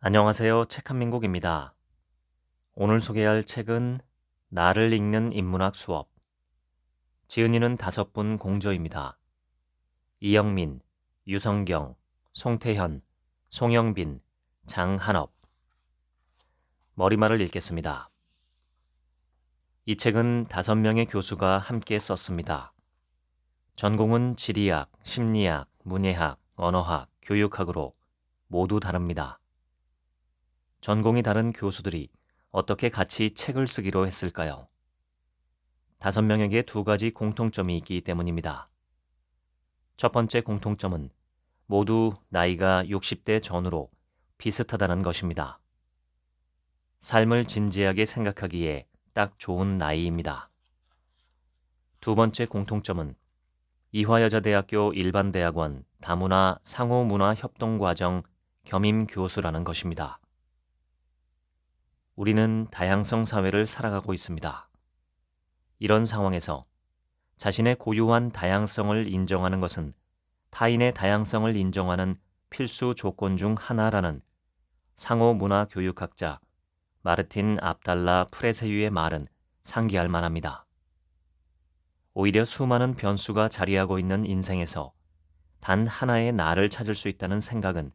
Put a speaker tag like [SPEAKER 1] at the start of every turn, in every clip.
[SPEAKER 1] 안녕하세요. 책 한민국입니다. 오늘 소개할 책은 나를 읽는 인문학 수업. 지은이는 5분 공저입니다. 이영민, 유성경, 송태현, 송영빈, 장한업. 머리말을 읽겠습니다. 이 책은 5명의 교수가 함께 썼습니다. 전공은 지리학, 심리학, 문예학, 언어학, 교육학으로 모두 다릅니다. 전공이 다른 교수들이 어떻게 같이 책을 쓰기로 했을까요? 5명에게 2가지 공통점이 있기 때문입니다. 첫 번째 공통점은 모두 나이가 60대 전후로 비슷하다는 것입니다. 삶을 진지하게 생각하기에 딱 좋은 나이입니다. 두 번째 공통점은 이화여자대학교 일반대학원 다문화 상호문화협동과정 겸임교수라는 것입니다. 우리는 다양성 사회를 살아가고 있습니다. 이런 상황에서 자신의 고유한 다양성을 인정하는 것은 타인의 다양성을 인정하는 필수 조건 중 하나라는 상호문화교육학자 마르틴 압달라 프레세유의 말은 상기할 만합니다. 오히려 수많은 변수가 자리하고 있는 인생에서 단 하나의 나를 찾을 수 있다는 생각은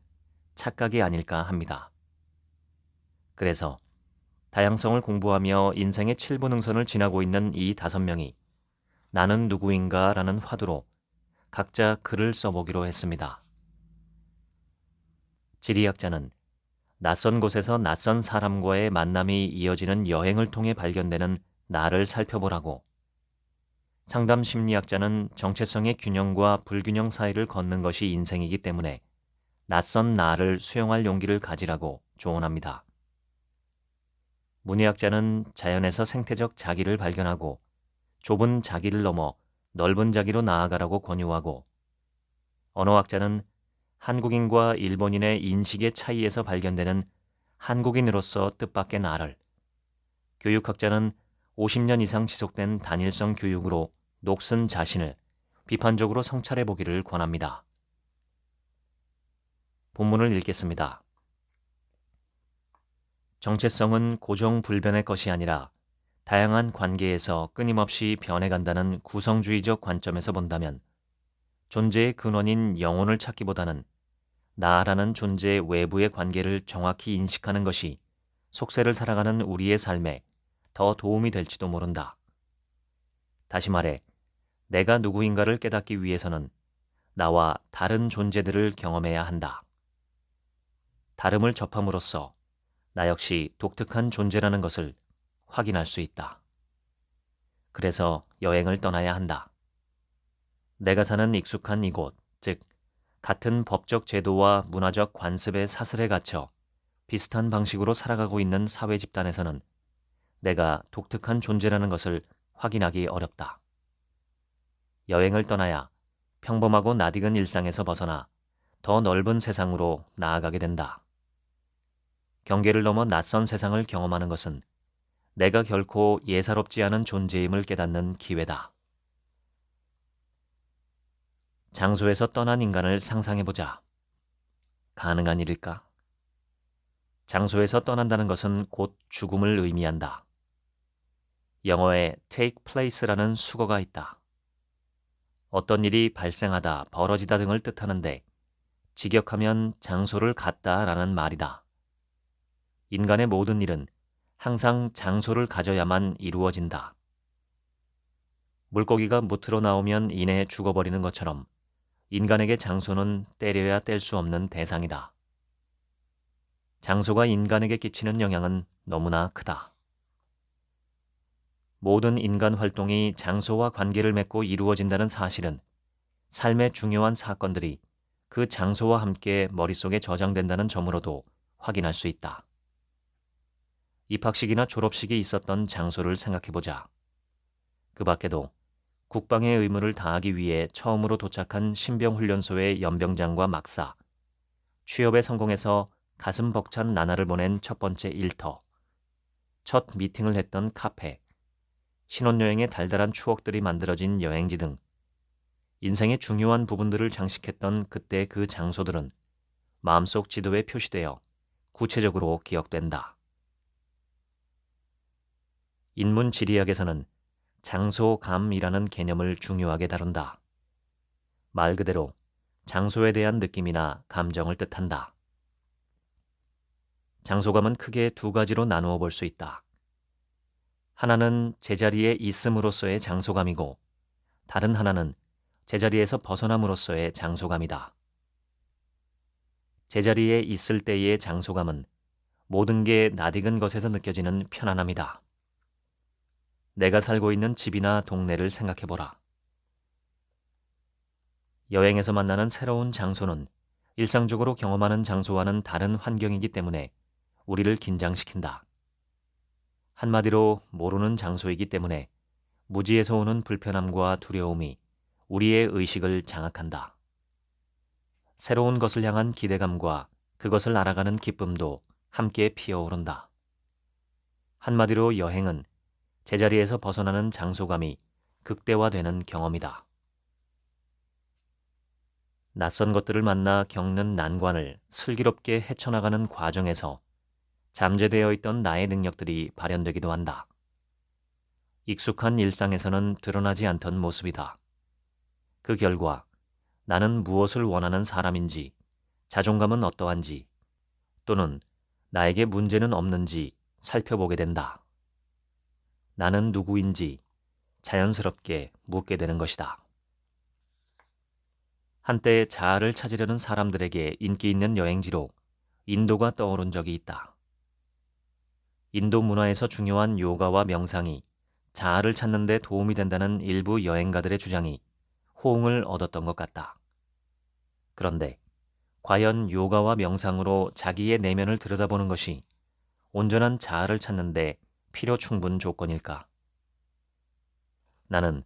[SPEAKER 1] 착각이 아닐까 합니다. 그래서 다양성을 공부하며 인생의 7분응선을 지나고 있는 이 5명이 나는 누구인가 라는 화두로 각자 글을 써보기로 했습니다. 지리학자는 낯선 곳에서 낯선 사람과의 만남이 이어지는 여행을 통해 발견되는 나를 살펴보라고, 상담 심리학자는 정체성의 균형과 불균형 사이를 걷는 것이 인생이기 때문에 낯선 나를 수용할 용기를 가지라고 조언합니다. 문예학자는 자연에서 생태적 자기를 발견하고 좁은 자기를 넘어 넓은 자기로 나아가라고 권유하고, 언어학자는 한국인과 일본인의 인식의 차이에서 발견되는 한국인으로서 뜻밖의 나를, 교육학자는 50년 이상 지속된 단일성 교육으로 녹슨 자신을 비판적으로 성찰해보기를 권합니다. 본문을 읽겠습니다. 정체성은 고정불변의 것이 아니라 다양한 관계에서 끊임없이 변해간다는 구성주의적 관점에서 본다면 존재의 근원인 영혼을 찾기보다는 나라는 존재의 외부의 관계를 정확히 인식하는 것이 속세를 살아가는 우리의 삶에 더 도움이 될지도 모른다. 다시 말해, 내가 누구인가를 깨닫기 위해서는 나와 다른 존재들을 경험해야 한다. 다름을 접함으로써 나 역시 독특한 존재라는 것을 확인할 수 있다. 그래서 여행을 떠나야 한다. 내가 사는 익숙한 이곳, 즉 같은 법적 제도와 문화적 관습의 사슬에 갇혀 비슷한 방식으로 살아가고 있는 사회 집단에서는 내가 독특한 존재라는 것을 확인하기 어렵다. 여행을 떠나야 평범하고 낯익은 일상에서 벗어나 더 넓은 세상으로 나아가게 된다. 경계를 넘어 낯선 세상을 경험하는 것은 내가 결코 예사롭지 않은 존재임을 깨닫는 기회다. 장소에서 떠난 인간을 상상해보자. 가능한 일일까? 장소에서 떠난다는 것은 곧 죽음을 의미한다. 영어에 take place라는 수거가 있다. 어떤 일이 발생하다, 벌어지다 등을 뜻하는데 직역하면 장소를 갖다라는 말이다. 인간의 모든 일은 항상 장소를 가져야만 이루어진다. 물고기가 무트로 나오면 이내 죽어버리는 것처럼 인간에게 장소는 때려야 뗄 수 없는 대상이다. 장소가 인간에게 끼치는 영향은 너무나 크다. 모든 인간 활동이 장소와 관계를 맺고 이루어진다는 사실은 삶의 중요한 사건들이 그 장소와 함께 머릿속에 저장된다는 점으로도 확인할 수 있다. 입학식이나 졸업식이 있었던 장소를 생각해보자. 그 밖에도 국방의 의무를 다하기 위해 처음으로 도착한 신병훈련소의 연병장과 막사, 취업에 성공해서 가슴 벅찬 나날을 보낸 첫 번째 일터, 첫 미팅을 했던 카페, 신혼여행의 달달한 추억들이 만들어진 여행지 등 인생의 중요한 부분들을 장식했던 그때 그 장소들은 마음속 지도에 표시되어 구체적으로 기억된다. 인문 지리학에서는 장소감이라는 개념을 중요하게 다룬다. 말 그대로 장소에 대한 느낌이나 감정을 뜻한다. 장소감은 크게 두 가지로 나누어 볼 수 있다. 하나는 제자리에 있음으로써의 장소감이고 다른 하나는 제자리에서 벗어남으로써의 장소감이다. 제자리에 있을 때의 장소감은 모든 게 낯익은 것에서 느껴지는 편안함이다. 내가 살고 있는 집이나 동네를 생각해보라. 여행에서 만나는 새로운 장소는 일상적으로 경험하는 장소와는 다른 환경이기 때문에 우리를 긴장시킨다. 한마디로 모르는 장소이기 때문에 무지에서 오는 불편함과 두려움이 우리의 의식을 장악한다. 새로운 것을 향한 기대감과 그것을 알아가는 기쁨도 함께 피어오른다. 한마디로 여행은 제자리에서 벗어나는 장소감이 극대화되는 경험이다. 낯선 것들을 만나 겪는 난관을 슬기롭게 헤쳐나가는 과정에서 잠재되어 있던 나의 능력들이 발현되기도 한다. 익숙한 일상에서는 드러나지 않던 모습이다. 그 결과 나는 무엇을 원하는 사람인지, 자존감은 어떠한지, 또는 나에게 문제는 없는지 살펴보게 된다. 나는 누구인지 자연스럽게 묻게 되는 것이다. 한때 자아를 찾으려는 사람들에게 인기 있는 여행지로 인도가 떠오른 적이 있다. 인도 문화에서 중요한 요가와 명상이 자아를 찾는 데 도움이 된다는 일부 여행가들의 주장이 호응을 얻었던 것 같다. 그런데 과연 요가와 명상으로 자기의 내면을 들여다보는 것이 온전한 자아를 찾는 데 필요 충분 조건일까? 나는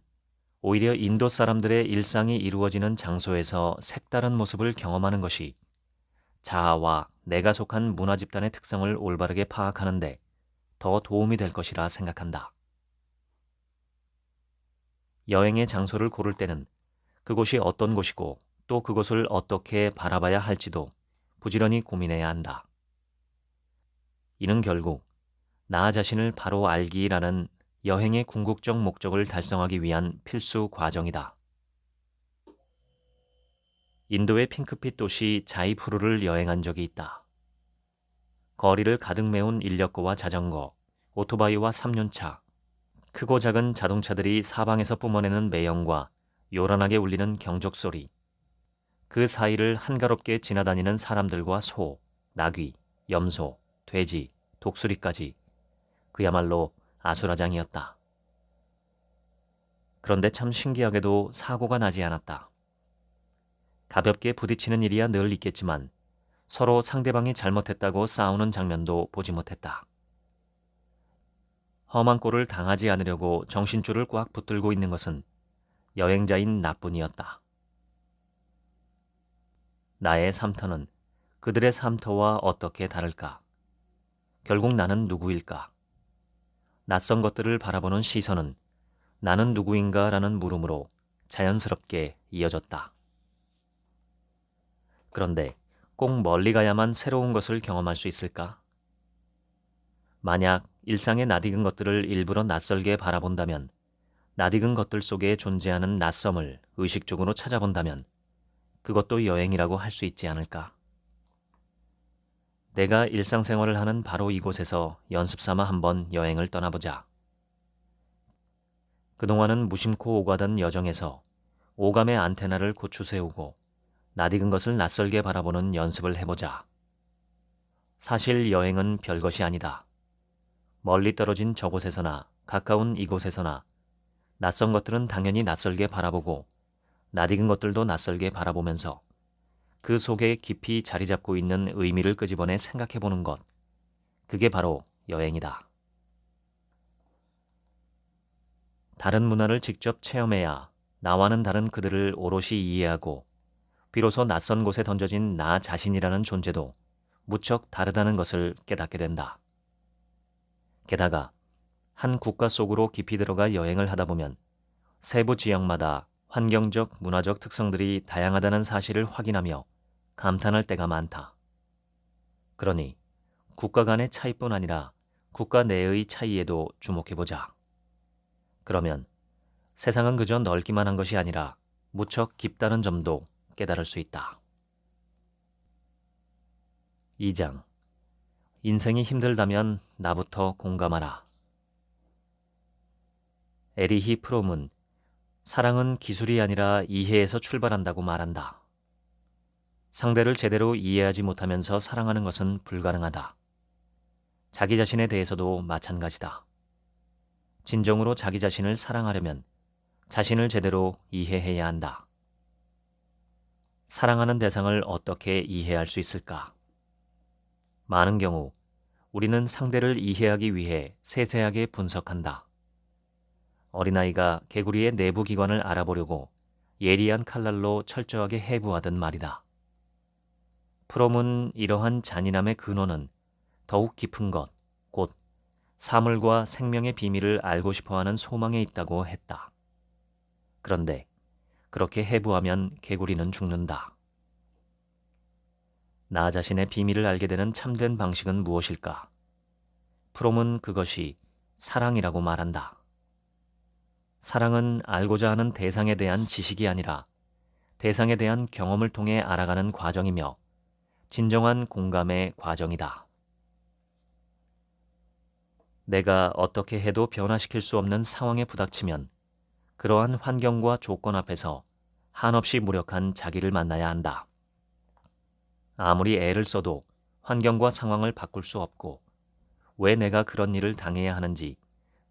[SPEAKER 1] 오히려 인도 사람들의 일상이 이루어지는 장소에서 색다른 모습을 경험하는 것이 자아와 내가 속한 문화 집단의 특성을 올바르게 파악하는데 더 도움이 될 것이라 생각한다. 여행의 장소를 고를 때는 그곳이 어떤 곳이고 또 그곳을 어떻게 바라봐야 할지도 부지런히 고민해야 한다. 이는 결국 나 자신을 바로 알기라는 여행의 궁극적 목적을 달성하기 위한 필수 과정이다. 인도의 핑크빛 도시 자이푸르를 여행한 적이 있다. 거리를 가득 메운 인력거와 자전거, 오토바이와 3륜차, 크고 작은 자동차들이 사방에서 뿜어내는 매연과 요란하게 울리는 경적 소리, 그 사이를 한가롭게 지나다니는 사람들과 소, 나귀, 염소, 돼지, 독수리까지 그야말로 아수라장이었다. 그런데 참 신기하게도 사고가 나지 않았다. 가볍게 부딪히는 일이야 늘 있겠지만 서로 상대방이 잘못했다고 싸우는 장면도 보지 못했다. 험한 꼴을 당하지 않으려고 정신줄을 꽉 붙들고 있는 것은 여행자인 나뿐이었다. 나의 삶터는 그들의 삶터와 어떻게 다를까? 결국 나는 누구일까? 낯선 것들을 바라보는 시선은 나는 누구인가라는 물음으로 자연스럽게 이어졌다. 그런데 꼭 멀리 가야만 새로운 것을 경험할 수 있을까? 만약 일상의 낯익은 것들을 일부러 낯설게 바라본다면, 낯익은 것들 속에 존재하는 낯섦을 의식적으로 찾아본다면 그것도 여행이라고 할 수 있지 않을까? 내가 일상생활을 하는 바로 이곳에서 연습삼아 한번 여행을 떠나보자. 그동안은 무심코 오가던 여정에서 오감의 안테나를 고추 세우고 낯익은 것을 낯설게 바라보는 연습을 해보자. 사실 여행은 별것이 아니다. 멀리 떨어진 저곳에서나 가까운 이곳에서나 낯선 것들은 당연히 낯설게 바라보고 낯익은 것들도 낯설게 바라보면서 그 속에 깊이 자리 잡고 있는 의미를 끄집어내 생각해보는 것. 그게 바로 여행이다. 다른 문화를 직접 체험해야 나와는 다른 그들을 오롯이 이해하고 비로소 낯선 곳에 던져진 나 자신이라는 존재도 무척 다르다는 것을 깨닫게 된다. 게다가 한 국가 속으로 깊이 들어가 여행을 하다 보면 세부 지역마다 환경적, 문화적 특성들이 다양하다는 사실을 확인하며 감탄할 때가 많다. 그러니 국가 간의 차이뿐 아니라 국가 내의 차이에도 주목해보자. 그러면 세상은 그저 넓기만 한 것이 아니라 무척 깊다는 점도 깨달을 수 있다. 2장. 인생이 힘들다면 나부터 공감하라. 에리히 프롬은 사랑은 기술이 아니라 이해에서 출발한다고 말한다. 상대를 제대로 이해하지 못하면서 사랑하는 것은 불가능하다. 자기 자신에 대해서도 마찬가지다. 진정으로 자기 자신을 사랑하려면 자신을 제대로 이해해야 한다. 사랑하는 대상을 어떻게 이해할 수 있을까? 많은 경우 우리는 상대를 이해하기 위해 세세하게 분석한다. 어린아이가 개구리의 내부 기관을 알아보려고 예리한 칼날로 철저하게 해부하듯 말이다. 프롬은 이러한 잔인함의 근원은 더욱 깊은 것, 곧 사물과 생명의 비밀을 알고 싶어하는 소망에 있다고 했다. 그런데 그렇게 해부하면 개구리는 죽는다. 나 자신의 비밀을 알게 되는 참된 방식은 무엇일까? 프롬은 그것이 사랑이라고 말한다. 사랑은 알고자 하는 대상에 대한 지식이 아니라 대상에 대한 경험을 통해 알아가는 과정이며 진정한 공감의 과정이다. 내가 어떻게 해도 변화시킬 수 없는 상황에 부닥치면 그러한 환경과 조건 앞에서 한없이 무력한 자기를 만나야 한다. 아무리 애를 써도 환경과 상황을 바꿀 수 없고 왜 내가 그런 일을 당해야 하는지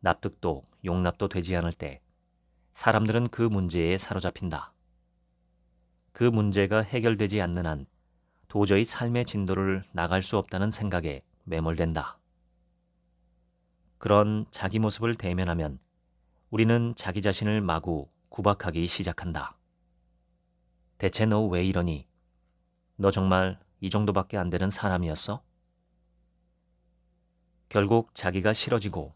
[SPEAKER 1] 납득도 용납도 되지 않을 때 사람들은 그 문제에 사로잡힌다. 그 문제가 해결되지 않는 한 도저히 삶의 진도를 나갈 수 없다는 생각에 매몰된다. 그런 자기 모습을 대면하면 우리는 자기 자신을 마구 구박하기 시작한다. 대체 너 왜 이러니? 너 정말 이 정도밖에 안 되는 사람이었어? 결국 자기가 싫어지고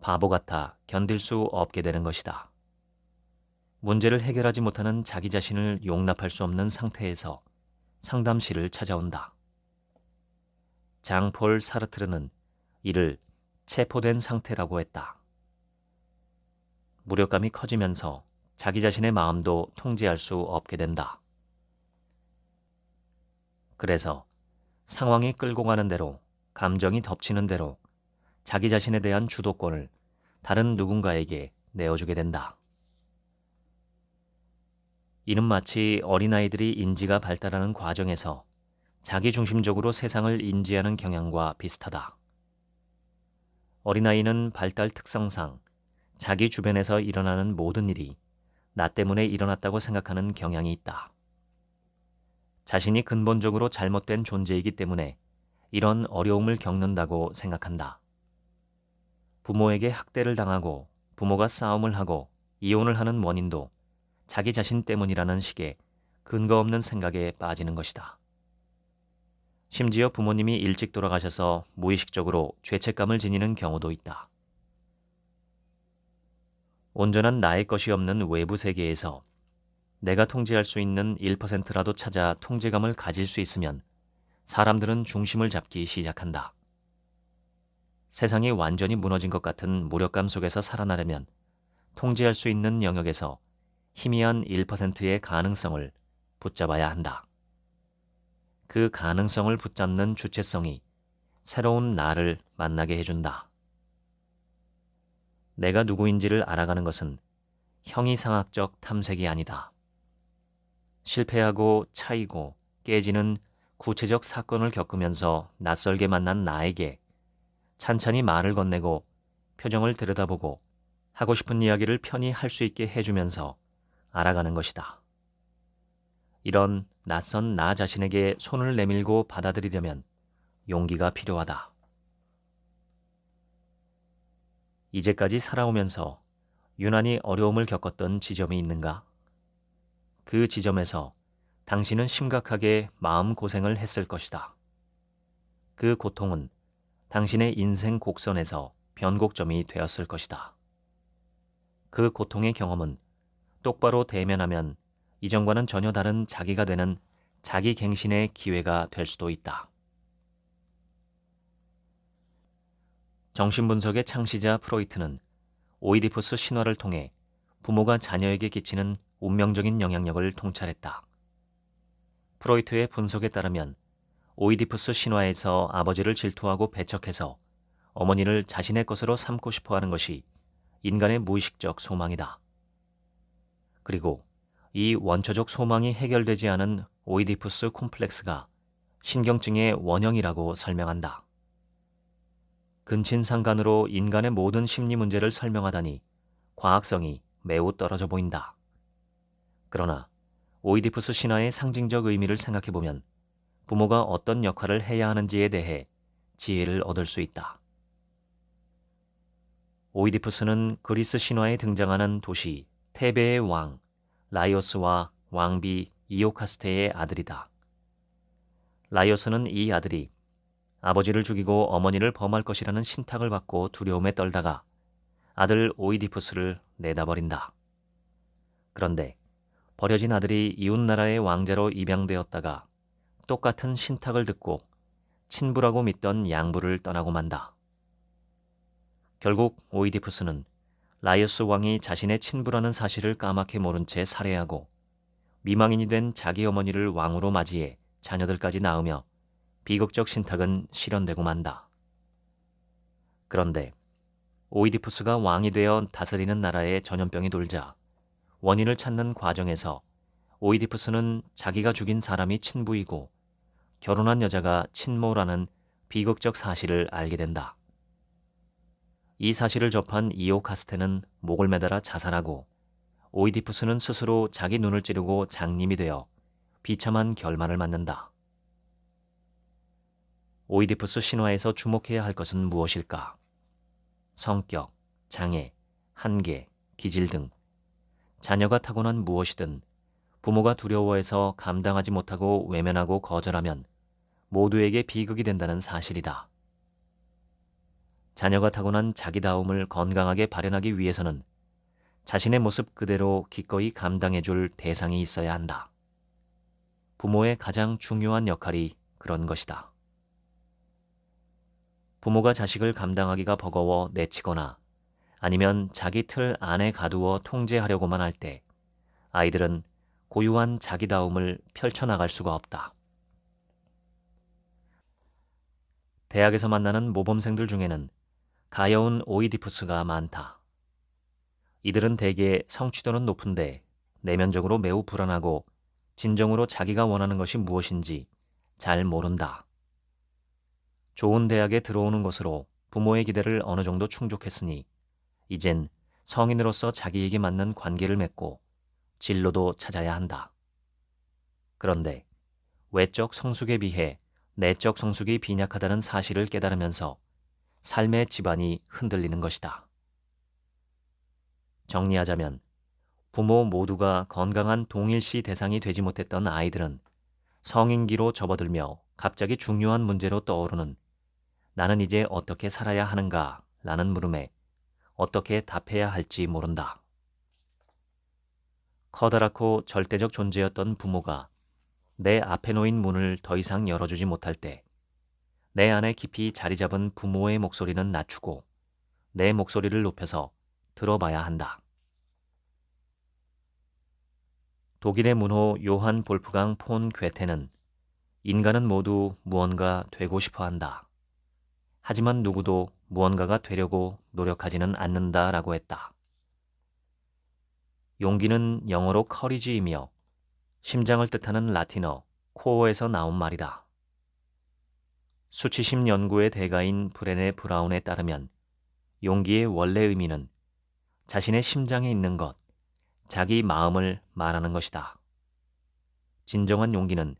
[SPEAKER 1] 바보 같아 견딜 수 없게 되는 것이다. 문제를 해결하지 못하는 자기 자신을 용납할 수 없는 상태에서 상담실을 찾아온다. 장폴 사르트르는 이를 체포된 상태라고 했다. 무력감이 커지면서 자기 자신의 마음도 통제할 수 없게 된다. 그래서 상황이 끌고 가는 대로, 감정이 덮치는 대로 자기 자신에 대한 주도권을 다른 누군가에게 내어주게 된다. 이는 마치 어린아이들이 인지가 발달하는 과정에서 자기중심적으로 세상을 인지하는 경향과 비슷하다. 어린아이는 발달 특성상 자기 주변에서 일어나는 모든 일이 나 때문에 일어났다고 생각하는 경향이 있다. 자신이 근본적으로 잘못된 존재이기 때문에 이런 어려움을 겪는다고 생각한다. 부모에게 학대를 당하고 부모가 싸움을 하고 이혼을 하는 원인도 자기 자신 때문이라는 식의 근거 없는 생각에 빠지는 것이다. 심지어 부모님이 일찍 돌아가셔서 무의식적으로 죄책감을 지니는 경우도 있다. 온전한 나의 것이 없는 외부 세계에서 내가 통제할 수 있는 1%라도 찾아 통제감을 가질 수 있으면 사람들은 중심을 잡기 시작한다. 세상이 완전히 무너진 것 같은 무력감 속에서 살아나려면 통제할 수 있는 영역에서 희미한 1%의 가능성을 붙잡아야 한다. 그 가능성을 붙잡는 주체성이 새로운 나를 만나게 해준다. 내가 누구인지를 알아가는 것은 형이상학적 탐색이 아니다. 실패하고 차이고 깨지는 구체적 사건을 겪으면서 낯설게 만난 나에게 찬찬히 말을 건네고 표정을 들여다보고 하고 싶은 이야기를 편히 할 수 있게 해주면서 알아가는 것이다. 이런 낯선 나 자신에게 손을 내밀고 받아들이려면 용기가 필요하다. 이제까지 살아오면서 유난히 어려움을 겪었던 지점이 있는가? 그 지점에서 당신은 심각하게 마음고생을 했을 것이다. 그 고통은 당신의 인생 곡선에서 변곡점이 되었을 것이다. 그 고통의 경험은 똑바로 대면하면 이전과는 전혀 다른 자기가 되는 자기 갱신의 기회가 될 수도 있다. 정신분석의 창시자 프로이트는 오이디푸스 신화를 통해 부모가 자녀에게 끼치는 운명적인 영향력을 통찰했다. 프로이트의 분석에 따르면 오이디푸스 신화에서 아버지를 질투하고 배척해서 어머니를 자신의 것으로 삼고 싶어하는 것이 인간의 무의식적 소망이다. 그리고 이 원초적 소망이 해결되지 않은 오이디푸스 콤플렉스가 신경증의 원형이라고 설명한다. 근친상간으로 인간의 모든 심리 문제를 설명하다니 과학성이 매우 떨어져 보인다. 그러나 오이디푸스 신화의 상징적 의미를 생각해보면 부모가 어떤 역할을 해야 하는지에 대해 지혜를 얻을 수 있다. 오이디푸스는 그리스 신화에 등장하는 도시 테베의 왕 라이오스와 왕비 이오카스테의 아들이다. 라이오스는 이 아들이 아버지를 죽이고 어머니를 범할 것이라는 신탁을 받고 두려움에 떨다가 아들 오이디푸스를 내다버린다. 그런데 버려진 아들이 이웃나라의 왕자로 입양되었다가 똑같은 신탁을 듣고 친부라고 믿던 양부를 떠나고 만다. 결국 오이디푸스는 라이오스 왕이 자신의 친부라는 사실을 까맣게 모른 채 살해하고 미망인이 된 자기 어머니를 왕으로 맞이해 자녀들까지 낳으며 비극적 신탁은 실현되고 만다. 그런데 오이디푸스가 왕이 되어 다스리는 나라에 전염병이 돌자 원인을 찾는 과정에서 오이디푸스는 자기가 죽인 사람이 친부이고 결혼한 여자가 친모라는 비극적 사실을 알게 된다. 이 사실을 접한 이오카스테는 목을 매달아 자살하고 오이디푸스는 스스로 자기 눈을 찌르고 장님이 되어 비참한 결말을 맞는다. 오이디푸스 신화에서 주목해야 할 것은 무엇일까? 성격, 장애, 한계, 기질 등 자녀가 타고난 무엇이든 부모가 두려워해서 감당하지 못하고 외면하고 거절하면 모두에게 비극이 된다는 사실이다. 자녀가 타고난 자기다움을 건강하게 발현하기 위해서는 자신의 모습 그대로 기꺼이 감당해줄 대상이 있어야 한다. 부모의 가장 중요한 역할이 그런 것이다. 부모가 자식을 감당하기가 버거워 내치거나 아니면 자기 틀 안에 가두어 통제하려고만 할 때 아이들은 고유한 자기다움을 펼쳐나갈 수가 없다. 대학에서 만나는 모범생들 중에는 가여운 오이디푸스가 많다. 이들은 대개 성취도는 높은데 내면적으로 매우 불안하고 진정으로 자기가 원하는 것이 무엇인지 잘 모른다. 좋은 대학에 들어오는 것으로 부모의 기대를 어느 정도 충족했으니 이젠 성인으로서 자기에게 맞는 관계를 맺고 진로도 찾아야 한다. 그런데 외적 성숙에 비해 내적 성숙이 빈약하다는 사실을 깨달으면서 삶의 지반이 흔들리는 것이다. 정리하자면 부모 모두가 건강한 동일시 대상이 되지 못했던 아이들은 성인기로 접어들며 갑자기 중요한 문제로 떠오르는 나는 이제 어떻게 살아야 하는가 라는 물음에 어떻게 답해야 할지 모른다. 커다랗고 절대적 존재였던 부모가 내 앞에 놓인 문을 더 이상 열어주지 못할 때 내 안에 깊이 자리 잡은 부모의 목소리는 낮추고 내 목소리를 높여서 들어봐야 한다. 독일의 문호 요한 볼프강 폰 괴테는 인간은 모두 무언가 되고 싶어 한다. 하지만 누구도 무언가가 되려고 노력하지는 않는다라고 했다. 용기는 영어로 커리지이며 심장을 뜻하는 라틴어 코어에서 나온 말이다. 수치심 연구의 대가인 브레네 브라운에 따르면 용기의 원래 의미는 자신의 심장에 있는 것, 자기 마음을 말하는 것이다. 진정한 용기는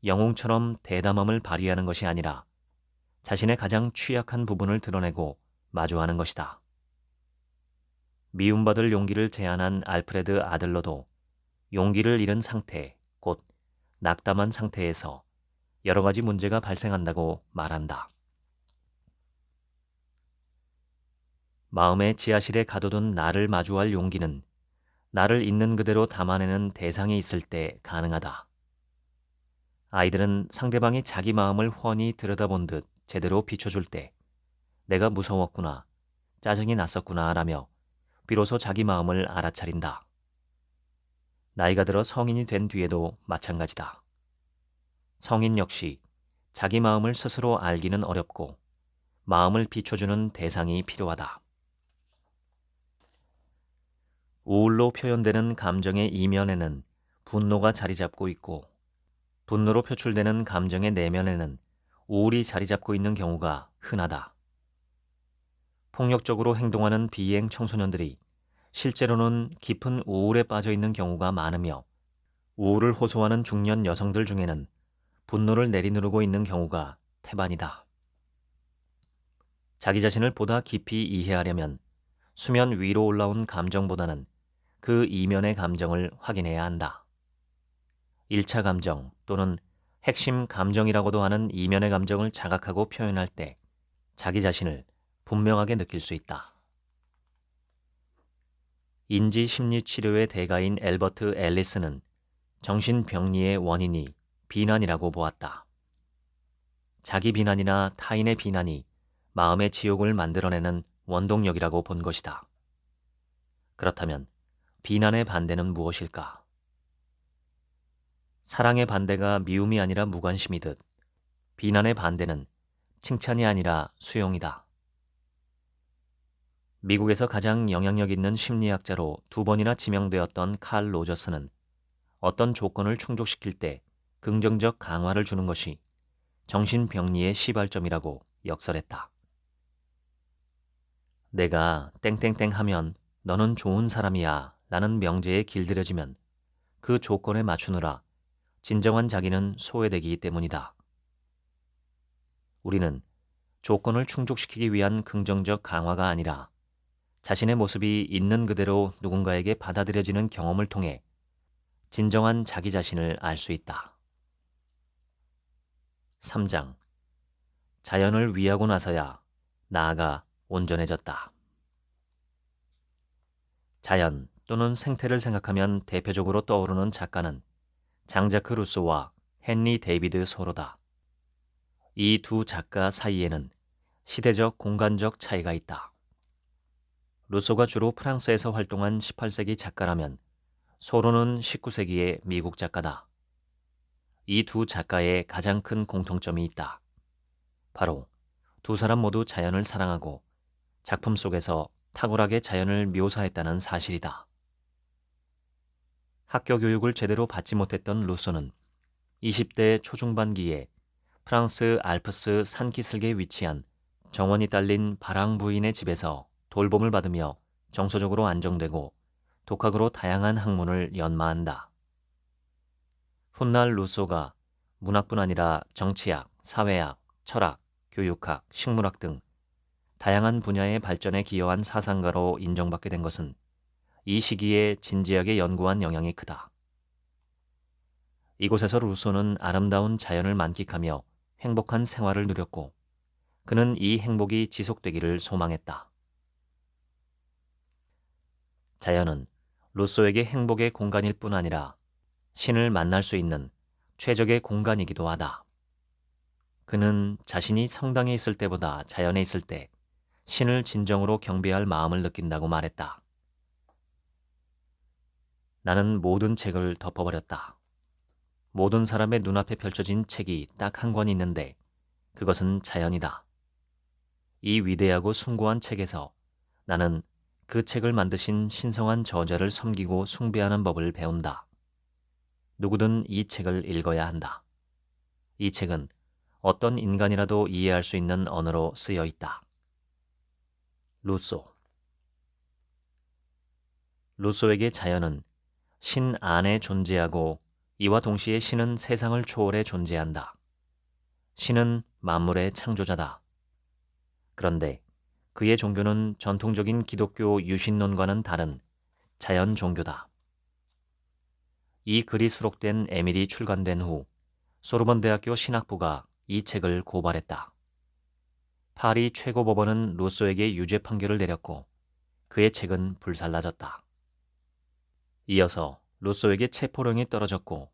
[SPEAKER 1] 영웅처럼 대담함을 발휘하는 것이 아니라 자신의 가장 취약한 부분을 드러내고 마주하는 것이다. 미움받을 용기를 제안한 알프레드 아들러도 용기를 잃은 상태, 곧 낙담한 상태에서 여러 가지 문제가 발생한다고 말한다. 마음의 지하실에 가둬둔 나를 마주할 용기는 나를 있는 그대로 담아내는 대상이 있을 때 가능하다. 아이들은 상대방이 자기 마음을 훤히 들여다본 듯 제대로 비춰줄 때 내가 무서웠구나, 짜증이 났었구나 라며 비로소 자기 마음을 알아차린다. 나이가 들어 성인이 된 뒤에도 마찬가지다. 성인 역시 자기 마음을 스스로 알기는 어렵고 마음을 비춰주는 대상이 필요하다. 우울로 표현되는 감정의 이면에는 분노가 자리 잡고 있고 분노로 표출되는 감정의 내면에는 우울이 자리 잡고 있는 경우가 흔하다. 폭력적으로 행동하는 비행 청소년들이 실제로는 깊은 우울에 빠져 있는 경우가 많으며 우울을 호소하는 중년 여성들 중에는 분노를 내리누르고 있는 경우가 태반이다. 자기 자신을 보다 깊이 이해하려면 수면 위로 올라온 감정보다는 그 이면의 감정을 확인해야 한다. 1차 감정 또는 핵심 감정이라고도 하는 이면의 감정을 자각하고 표현할 때 자기 자신을 분명하게 느낄 수 있다. 인지심리치료의 대가인 앨버트 앨리스는 정신병리의 원인이 비난이라고 보았다. 자기 비난이나 타인의 비난이 마음의 지옥을 만들어내는 원동력이라고 본 것이다. 그렇다면 비난의 반대는 무엇일까? 사랑의 반대가 미움이 아니라 무관심이듯 비난의 반대는 칭찬이 아니라 수용이다. 미국에서 가장 영향력 있는 심리학자로 2번이나 지명되었던 칼 로저스는 어떤 조건을 충족시킬 때 긍정적 강화를 주는 것이 정신병리의 시발점이라고 역설했다. 내가 땡땡땡 하면 너는 좋은 사람이야 라는 명제에 길들여지면 그 조건에 맞추느라 진정한 자기는 소외되기 때문이다. 우리는 조건을 충족시키기 위한 긍정적 강화가 아니라 자신의 모습이 있는 그대로 누군가에게 받아들여지는 경험을 통해 진정한 자기 자신을 알 수 있다. 3장. 자연을 위하고 나서야 나아가 온전해졌다. 자연 또는 생태를 생각하면 대표적으로 떠오르는 작가는 장자크 루소와 헨리 데이비드 소로다. 이 두 작가 사이에는 시대적 공간적 차이가 있다. 루소가 주로 프랑스에서 활동한 18세기 작가라면 소로는 19세기의 미국 작가다. 이 두 작가의 가장 큰 공통점이 있다. 바로 두 사람 모두 자연을 사랑하고 작품 속에서 탁월하게 자연을 묘사했다는 사실이다. 학교 교육을 제대로 받지 못했던 루소는 20대 초중반기에 프랑스 알프스 산기슭에 위치한 정원이 딸린 바랑 부인의 집에서 돌봄을 받으며 정서적으로 안정되고 독학으로 다양한 학문을 연마한다. 훗날 루소가 문학뿐 아니라 정치학, 사회학, 철학, 교육학, 식물학 등 다양한 분야의 발전에 기여한 사상가로 인정받게 된 것은 이 시기에 진지하게 연구한 영향이 크다. 이곳에서 루소는 아름다운 자연을 만끽하며 행복한 생활을 누렸고 그는 이 행복이 지속되기를 소망했다. 자연은 루소에게 행복의 공간일 뿐 아니라 신을 만날 수 있는 최적의 공간이기도 하다. 그는 자신이 성당에 있을 때보다 자연에 있을 때 신을 진정으로 경배할 마음을 느낀다고 말했다. 나는 모든 책을 덮어버렸다. 모든 사람의 눈앞에 펼쳐진 책이 딱 한 권 있는데 그것은 자연이다. 이 위대하고 숭고한 책에서 나는 그 책을 만드신 신성한 저자를 섬기고 숭배하는 법을 배운다. 누구든 이 책을 읽어야 한다. 이 책은 어떤 인간이라도 이해할 수 있는 언어로 쓰여 있다. 루소. 루소에게 자연은 신 안에 존재하고 이와 동시에 신은 세상을 초월해 존재한다. 신은 만물의 창조자다. 그런데 그의 종교는 전통적인 기독교 유신론과는 다른 자연 종교다. 이 글이 수록된 에밀이 출간된 후 소르본 대학교 신학부가 이 책을 고발했다. 파리 최고법원은 루소에게 유죄 판결을 내렸고 그의 책은 불살라졌다. 이어서 루소에게 체포령이 떨어졌고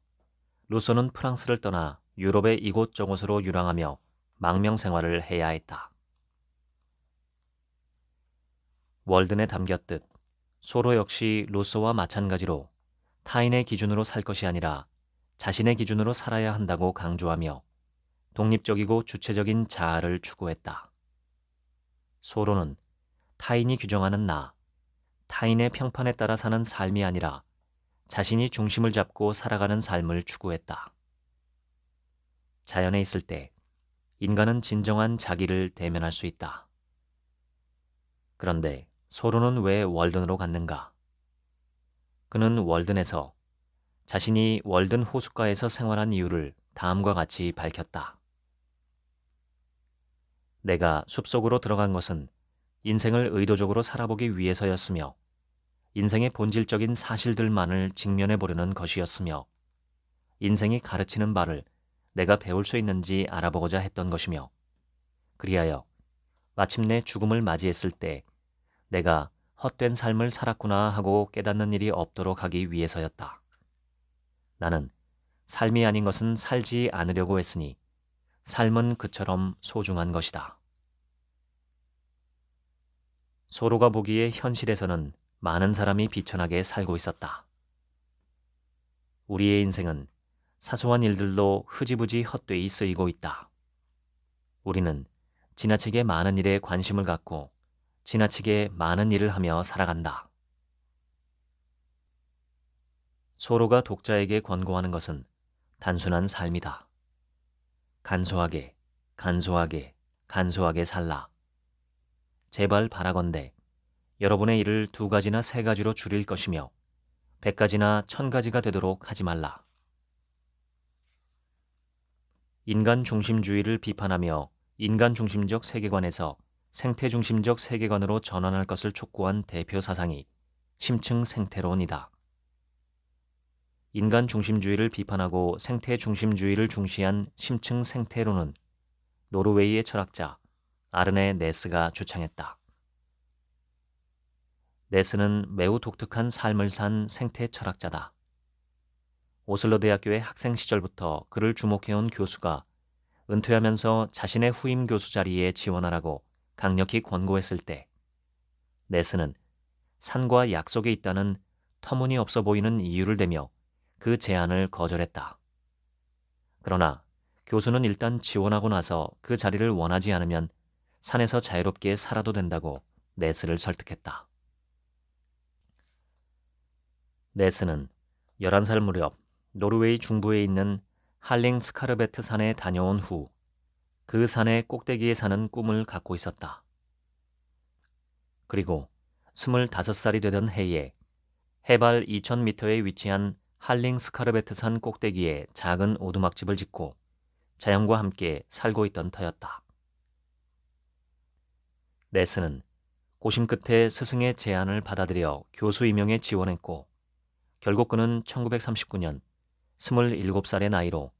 [SPEAKER 1] 루소는 프랑스를 떠나 유럽의 이곳저곳으로 유랑하며 망명 생활을 해야 했다. 월든에 담겼듯 소로 역시 루소와 마찬가지로 타인의 기준으로 살 것이 아니라 자신의 기준으로 살아야 한다고 강조하며 독립적이고 주체적인 자아를 추구했다. 소로는 타인이 규정하는 나, 타인의 평판에 따라 사는 삶이 아니라 자신이 중심을 잡고 살아가는 삶을 추구했다. 자연에 있을 때 인간은 진정한 자기를 대면할 수 있다. 그런데 소로는 왜 월든으로 갔는가? 그는 월든에서 자신이 월든 호숫가에서 생활한 이유를 다음과 같이 밝혔다. 내가 숲속으로 들어간 것은 인생을 의도적으로 살아보기 위해서였으며 인생의 본질적인 사실들만을 직면해 보려는 것이었으며 인생이 가르치는 바를 내가 배울 수 있는지 알아보고자 했던 것이며 그리하여 마침내 죽음을 맞이했을 때 내가 헛된 삶을 살았구나 하고 깨닫는 일이 없도록 하기 위해서였다. 나는 삶이 아닌 것은 살지 않으려고 했으니 삶은 그처럼 소중한 것이다. 소로가 보기에 현실에서는 많은 사람이 비천하게 살고 있었다. 우리의 인생은 사소한 일들로 흐지부지 헛되이 쓰이고 있다. 우리는 지나치게 많은 일에 관심을 갖고 지나치게 많은 일을 하며 살아간다. 소로가 독자에게 권고하는 것은 단순한 삶이다. 간소하게, 간소하게, 간소하게 살라. 제발 바라건대 여러분의 일을 2가지나 3가지로 줄일 것이며 100가지나 1000가지가 되도록 하지 말라. 인간 중심주의를 비판하며 인간 중심적 세계관에서 생태 중심적 세계관으로 전환할 것을 촉구한 대표 사상이 심층 생태론이다. 인간 중심주의를 비판하고 생태 중심주의를 중시한 심층 생태론은 노르웨이의 철학자 아르네 네스가 주창했다. 네스는 매우 독특한 삶을 산 생태 철학자다. 오슬로 대학교의 학생 시절부터 그를 주목해온 교수가 은퇴하면서 자신의 후임 교수 자리에 지원하라고 강력히 권고했을 때 네스는 산과 약속에 있다는 터무니없어 보이는 이유를 대며 그 제안을 거절했다. 그러나 교수는 일단 지원하고 나서 그 자리를 원하지 않으면 산에서 자유롭게 살아도 된다고 네스를 설득했다. 네스는 11살 무렵 노르웨이 중부에 있는 할링스카르베트 산에 다녀온 후 그 산의 꼭대기에 사는 꿈을 갖고 있었다. 그리고 25살이 되던 해에 해발 2000m에 위치한 할링스카르베트 산 꼭대기에 작은 오두막집을 짓고 자연과 함께 살고 있던 터였다. 네스는 고심 끝에 스승의 제안을 받아들여 교수 임용에 지원했고 결국 그는 1939년 27살의 나이로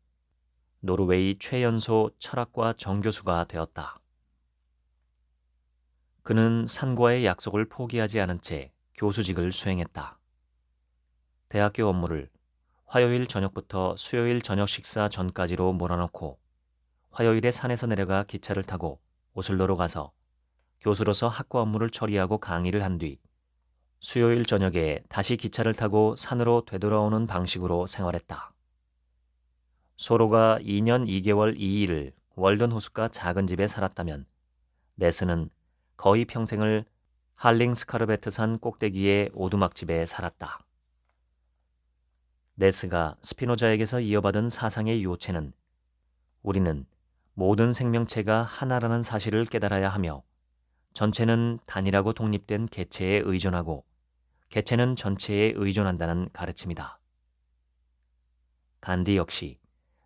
[SPEAKER 1] 노르웨이 최연소 철학과 정교수가 되었다. 그는 산과의 약속을 포기하지 않은 채 교수직을 수행했다. 대학교 업무를 화요일 저녁부터 수요일 저녁 식사 전까지로 몰아넣고 화요일에 산에서 내려가 기차를 타고 오슬로로 가서 교수로서 학과 업무를 처리하고 강의를 한 뒤 수요일 저녁에 다시 기차를 타고 산으로 되돌아오는 방식으로 생활했다. 소로가 2년 2개월 2일을 월든 호숫가 작은 집에 살았다면 네스는 거의 평생을 할링스카르베트 산 꼭대기의 오두막집에 살았다. 네스가 스피노자에게서 이어받은 사상의 요체는 우리는 모든 생명체가 하나라는 사실을 깨달아야 하며 전체는 단일하고 독립된 개체에 의존하고 개체는 전체에 의존한다는 가르침이다. 간디 역시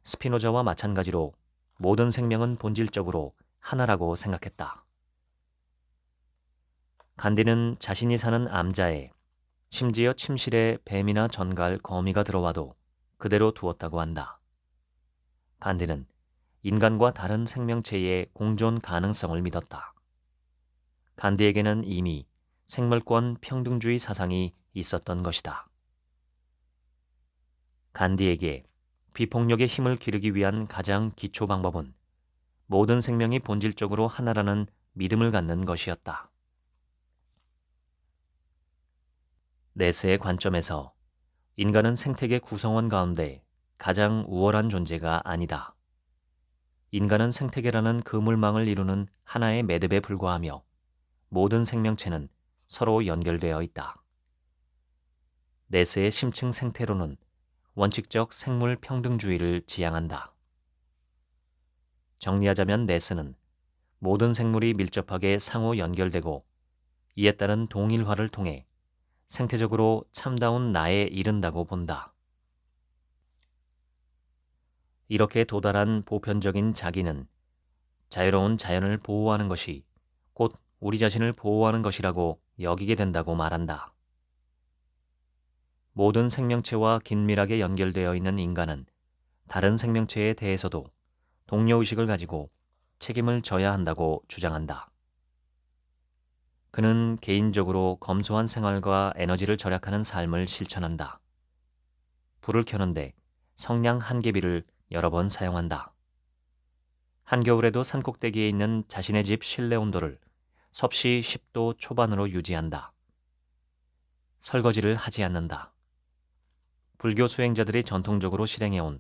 [SPEAKER 1] 스피노자와 마찬가지로 모든 생명은 본질적으로 하나라고 생각했다. 간디는 자신이 사는 암자에 심지어 침실에 뱀이나 전갈, 거미가 들어와도 그대로 두었다고 한다. 간디는 인간과 다른 생명체의 공존 가능성을 믿었다. 간디에게는 이미 생물권 평등주의 사상이 있었던 것이다. 간디에게 비폭력의 힘을 기르기 위한 가장 기초 방법은 모든 생명이 본질적으로 하나라는 믿음을 갖는 것이었다. 네스의 관점에서 인간은 생태계 구성원 가운데 가장 우월한 존재가 아니다. 인간은 생태계라는 그물망을 이루는 하나의 매듭에 불과하며 모든 생명체는 서로 연결되어 있다. 네스의 심층 생태론은 원칙적 생물 평등주의를 지향한다. 정리하자면 네스는 모든 생물이 밀접하게 상호 연결되고 이에 따른 동일화를 통해 생태적으로 참다운 나에 이른다고 본다. 이렇게 도달한 보편적인 자기는 자유로운 자연을 보호하는 것이 곧 우리 자신을 보호하는 것이라고 여기게 된다고 말한다. 모든 생명체와 긴밀하게 연결되어 있는 인간은 다른 생명체에 대해서도 동료의식을 가지고 책임을 져야 한다고 주장한다. 그는 개인적으로 검소한 생활과 에너지를 절약하는 삶을 실천한다. 불을 켜는데 성냥 한 개비를 여러 번 사용한다. 한겨울에도 산꼭대기에 있는 자신의 집 실내 온도를 섭씨 10도 초반으로 유지한다. 설거지를 하지 않는다. 불교 수행자들이 전통적으로 실행해온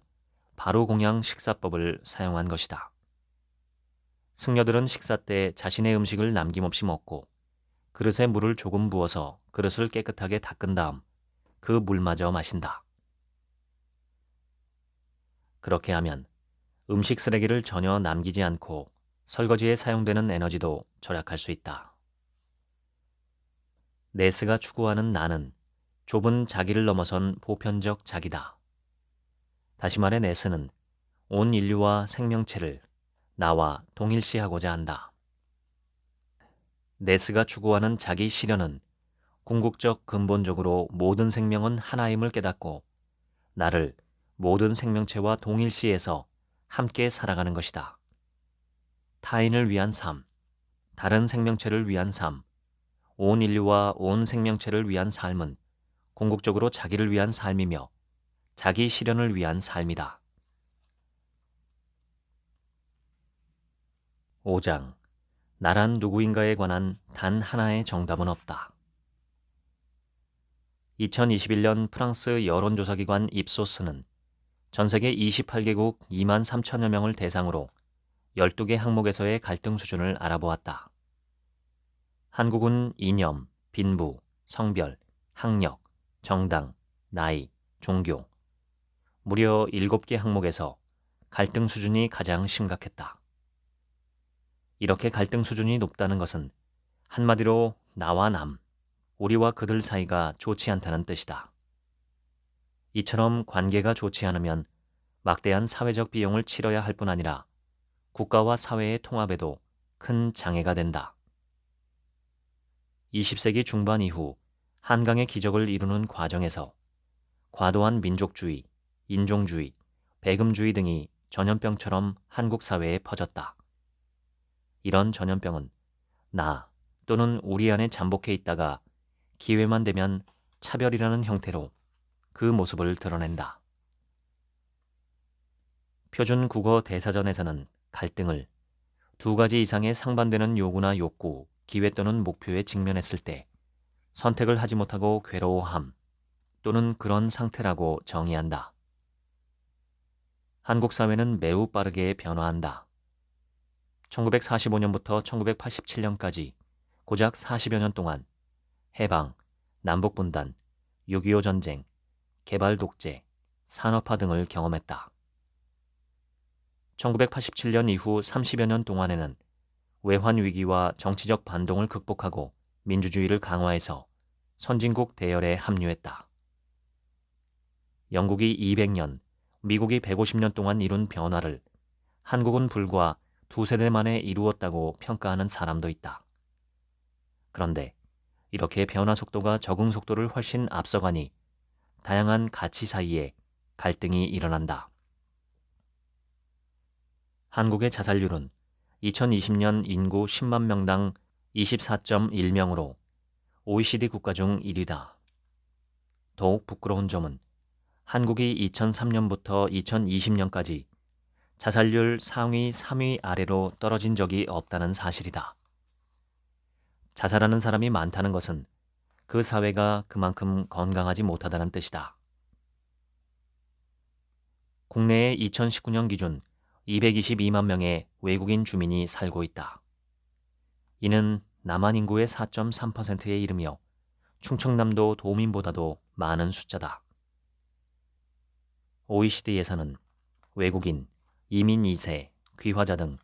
[SPEAKER 1] 바로공양 식사법을 사용한 것이다. 승려들은 식사 때 자신의 음식을 남김없이 먹고 그릇에 물을 조금 부어서 그릇을 깨끗하게 닦은 다음 그 물마저 마신다. 그렇게 하면 음식 쓰레기를 전혀 남기지 않고 설거지에 사용되는 에너지도 절약할 수 있다. 네스가 추구하는 나는 좁은 자기를 넘어선 보편적 자기다. 다시 말해 네스는 온 인류와 생명체를 나와 동일시하고자 한다. 네스가 추구하는 자기 실현은 궁극적 근본적으로 모든 생명은 하나임을 깨닫고 나를 모든 생명체와 동일시해서 함께 살아가는 것이다. 타인을 위한 삶, 다른 생명체를 위한 삶, 온 인류와 온 생명체를 위한 삶은 궁극적으로 자기를 위한 삶이며 자기 실현을 위한 삶이다. 5장. 나란 누구인가에 관한 단 하나의 정답은 없다. 2021년 프랑스 여론조사기관 입소스는 전 세계 28개국 2만 3천여 명을 대상으로 12개 항목에서의 갈등 수준을 알아보았다. 한국은 이념, 빈부, 성별, 학력, 정당, 나이, 종교, 무려 7개 항목에서 갈등 수준이 가장 심각했다. 이렇게 갈등 수준이 높다는 것은 한마디로 나와 남, 우리와 그들 사이가 좋지 않다는 뜻이다. 이처럼 관계가 좋지 않으면 막대한 사회적 비용을 치러야 할 뿐 아니라 국가와 사회의 통합에도 큰 장애가 된다. 20세기 중반 이후 한강의 기적을 이루는 과정에서 과도한 민족주의, 인종주의, 배금주의 등이 전염병처럼 한국 사회에 퍼졌다. 이런 전염병은 나 또는 우리 안에 잠복해 있다가 기회만 되면 차별이라는 형태로 그 모습을 드러낸다. 표준 국어 대사전에서는 갈등을 두 가지 이상의 상반되는 요구나 욕구, 기회 또는 목표에 직면했을 때 선택을 하지 못하고 괴로워함 또는 그런 상태라고 정의한다. 한국 사회는 매우 빠르게 변화한다. 1945년부터 1987년까지 고작 40여 년 동안 해방, 남북분단, 6.25 전쟁, 개발 독재, 산업화 등을 경험했다. 1987년 이후 30여 년 동안에는 외환 위기와 정치적 반동을 극복하고 민주주의를 강화해서 선진국 대열에 합류했다. 영국이 200년, 미국이 150년 동안 이룬 변화를 한국은 불과 두 세대 만에 이루었다고 평가하는 사람도 있다. 그런데 이렇게 변화 속도가 적응 속도를 훨씬 앞서가니 다양한 가치 사이에 갈등이 일어난다. 한국의 자살률은 2020년 인구 10만 명당 24.1명으로 OECD 국가 중 1위다. 더욱 부끄러운 점은 한국이 2003년부터 2020년까지 자살률 상위 3위 아래로 떨어진 적이 없다는 사실이다. 자살하는 사람이 많다는 것은 그 사회가 그만큼 건강하지 못하다는 뜻이다. 국내에 2019년 기준 222만 명의 외국인 주민이 살고 있다. 이는 남한 인구의 4.3%에 이르며 충청남도 도민보다도 많은 숫자다. OECD에서는 외국인, 이민 2세, 귀화자 등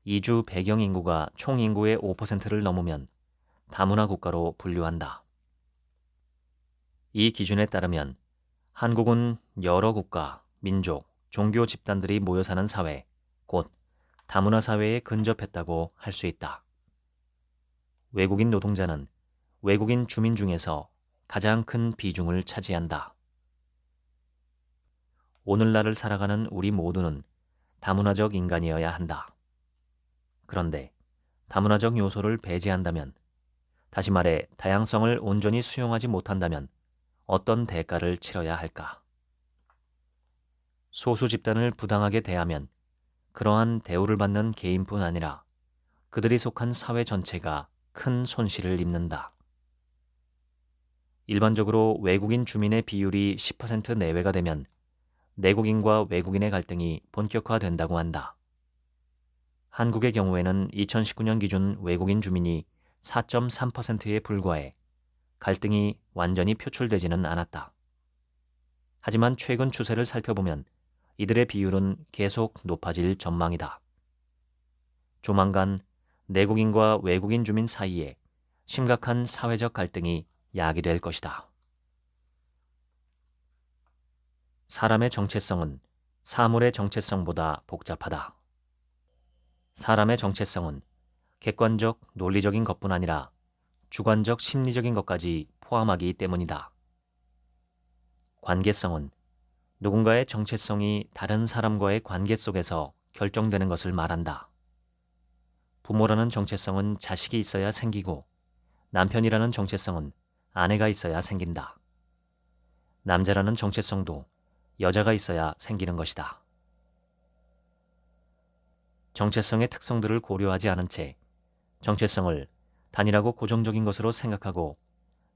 [SPEAKER 1] 이주 배경 인구가 총 인구의 5%를 넘으면 다문화 국가로 분류한다. 이 기준에 따르면 한국은 여러 국가, 민족, 종교 집단들이 모여 사는 사회, 곧 다문화 사회에 근접했다고 할 수 있다. 외국인 노동자는 외국인 주민 중에서 가장 큰 비중을 차지한다. 오늘날을 살아가는 우리 모두는 다문화적 인간이어야 한다. 그런데 다문화적 요소를 배제한다면, 다시 말해 다양성을 온전히 수용하지 못한다면 어떤 대가를 치러야 할까? 소수 집단을 부당하게 대하면 그러한 대우를 받는 개인뿐 아니라 그들이 속한 사회 전체가 큰 손실을 입는다. 일반적으로 외국인 주민의 비율이 10% 내외가 되면 내국인과 외국인의 갈등이 본격화된다고 한다. 한국의 경우에는 2019년 기준 외국인 주민이 4.3%에 불과해 갈등이 완전히 표출되지는 않았다. 하지만 최근 추세를 살펴보면 이들의 비율은 계속 높아질 전망이다. 조만간 내국인과 외국인 주민 사이에 심각한 사회적 갈등이 야기될 것이다. 사람의 정체성은 사물의 정체성보다 복잡하다. 사람의 정체성은 객관적, 논리적인 것뿐 아니라 주관적, 심리적인 것까지 포함하기 때문이다. 관계성은 누군가의 정체성이 다른 사람과의 관계 속에서 결정되는 것을 말한다. 부모라는 정체성은 자식이 있어야 생기고 남편이라는 정체성은 아내가 있어야 생긴다. 남자라는 정체성도 여자가 있어야 생기는 것이다. 정체성의 특성들을 고려하지 않은 채 정체성을 단일하고 고정적인 것으로 생각하고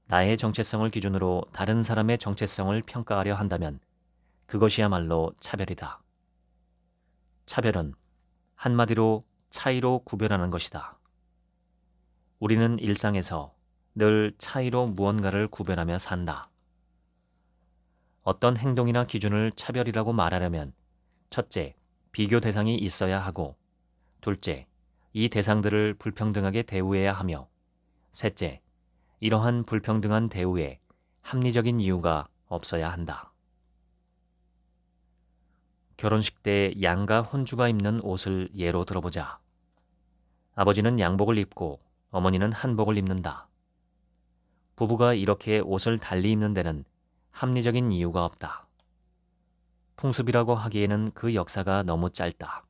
[SPEAKER 1] 나의 정체성을 기준으로 다른 사람의 정체성을 평가하려 한다면 그것이야말로 차별이다. 차별은 한마디로 차이로 구별하는 것이다. 우리는 일상에서 늘 차이로 무언가를 구별하며 산다. 어떤 행동이나 기준을 차별이라고 말하려면 첫째, 비교 대상이 있어야 하고 둘째, 이 대상들을 불평등하게 대우해야 하며 셋째, 이러한 불평등한 대우에 합리적인 이유가 없어야 한다. 결혼식 때 양가 혼주가 입는 옷을 예로 들어보자. 아버지는 양복을 입고 어머니는 한복을 입는다. 부부가 이렇게 옷을 달리 입는 데는 합리적인 이유가 없다. 풍습이라고 하기에는 그 역사가 너무 짧다.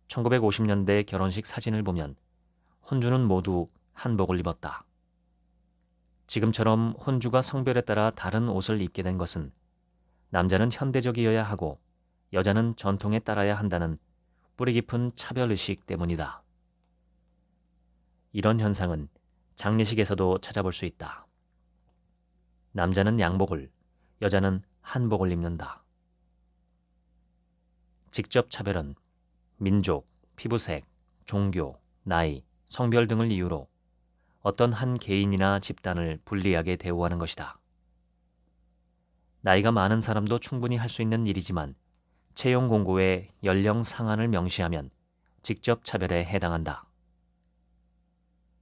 [SPEAKER 1] 1950년대 결혼식 사진을 보면 혼주는 모두 한복을 입었다. 지금처럼 혼주가 성별에 따라 다른 옷을 입게 된 것은 남자는 현대적이어야 하고 여자는 전통에 따라야 한다는 뿌리 깊은 차별의식 때문이다. 이런 현상은 장례식에서도 찾아볼 수 있다. 남자는 양복을, 여자는 한복을 입는다. 직접 차별은 민족, 피부색, 종교, 나이, 성별 등을 이유로 어떤 한 개인이나 집단을 불리하게 대우하는 것이다. 나이가 많은 사람도 충분히 할 수 있는 일이지만 채용 공고에 연령 상한을 명시하면 직접 차별에 해당한다.